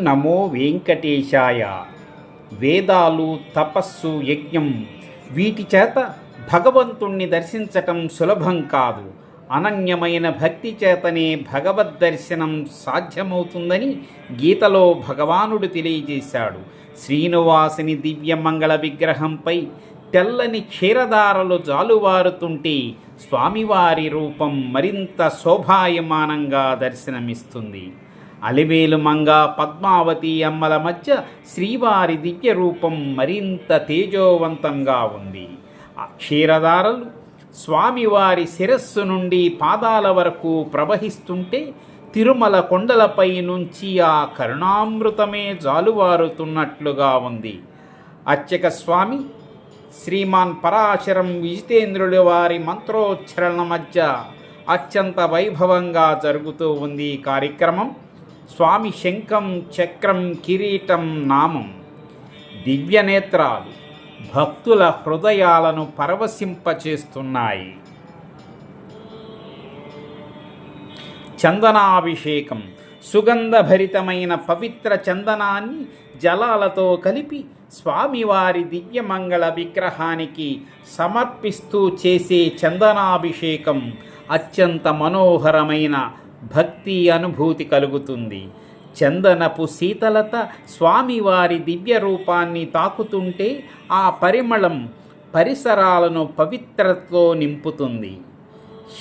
నమో వెంకటేశాయ. వేదాలు, తపస్సు, యజ్ఞం వీటి చేత భగవంతుణ్ణి దర్శించటం సులభం కాదు. అనన్యమైన భక్తి చేతనే భగవద్దర్శనం సాధ్యమవుతుందని గీతలో భగవానుడు తెలియజేశాడు. శ్రీనివాసుని దివ్యమంగళ విగ్రహంపై తెల్లని క్షీరధారలు జాలువారుతుంటే స్వామివారి రూపం మరింత శోభాయమానంగా దర్శనమిస్తుంది. అలివేలు మంగ, పద్మావతి అమ్మల మధ్య శ్రీవారి దివ్య రూపం మరింత తేజోవంతంగా ఉంది. ఆ క్షీరధారలు స్వామివారి శిరస్సు నుండి పాదాల వరకు ప్రవహిస్తుంటే తిరుమల కొండలపై నుంచి ఆ కరుణామృతమే జాలువారుతున్నట్లుగా ఉంది. అర్చక స్వామి శ్రీమాన్ పరాశరం విజితేంద్రుల వారి మంత్రోచ్చరణ మధ్య అత్యంత వైభవంగా జరుగుతూ ఉంది ఈ కార్యక్రమం. స్వామి శంఖం, చక్రం, కిరీటం, నామం, దివ్యనేత్రాలు భక్తుల హృదయాలను పరవశింపచేస్తున్నాయి. చందనాభిషేకం సుగంధభరితమైన పవిత్ర చందనాన్ని జలాలతో కలిపి స్వామివారి దివ్యమంగళ విగ్రహానికి సమర్పిస్తూ చేసే చందనాభిషేకం అత్యంత మనోహరమైన భక్తి అనుభూతి కలుగుతుంది. చందనపు శీతలత స్వామివారి దివ్య రూపాన్ని తాకుతుంటే ఆ పరిమళం పరిసరాలను పవిత్రతతో నింపుతుంది.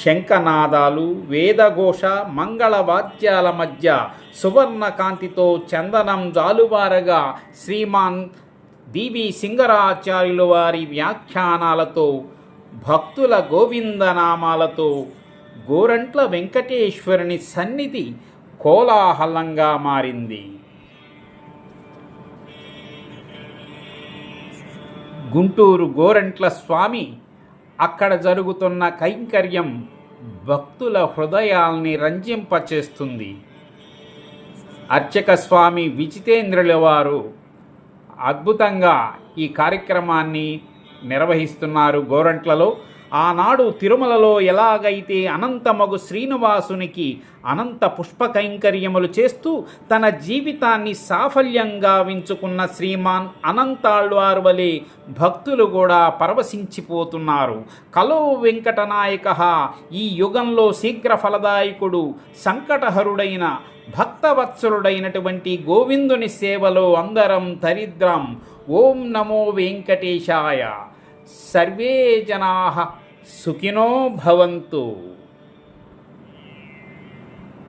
శంఖనాదాలు, వేదఘోష, మంగళవాద్యాల మధ్య సువర్ణకాంతితో చందనం జాలువారగా శ్రీమాన్ డివి సింగరాచార్యుల వారి వ్యాఖ్యానాలతో భక్తుల గోవిందనామాలతో గోరంట్ల వెంకటేశ్వరుని సన్నిధి కోలాహలంగా మారింది. గుంటూరు గోరంట్ల స్వామి అక్కడ జరుగుతున్న కైంకర్యం భక్తుల హృదయాల్ని రంజింపచేస్తుంది. అర్చక స్వామి విజితేంద్రుల వారు అద్భుతంగా ఈ కార్యక్రమాన్ని నిర్వహిస్తున్నారు గోరంట్లలో. ఆనాడు తిరుమలలో ఎలాగైతే అనంతమగు శ్రీనివాసునికి అనంత పుష్ప కైంకర్యములు చేస్తూ తన జీవితాన్ని సాఫల్యంగా వించుకున్న శ్రీమాన్ అనంతాళ్వార్ వలె భక్తులు కూడా పరవశించిపోతున్నారు. కలో వెంకటనాయక, ఈ యుగంలో శీఘ్ర ఫలదాయకుడు, సంకటహరుడైన భక్తవత్సలుడైనటువంటి గోవిందుని సేవలో అందరం తరిద్రం. ఓం నమో వెంకటేశాయ. సర్వే జనాః సుఖినో భవంతు.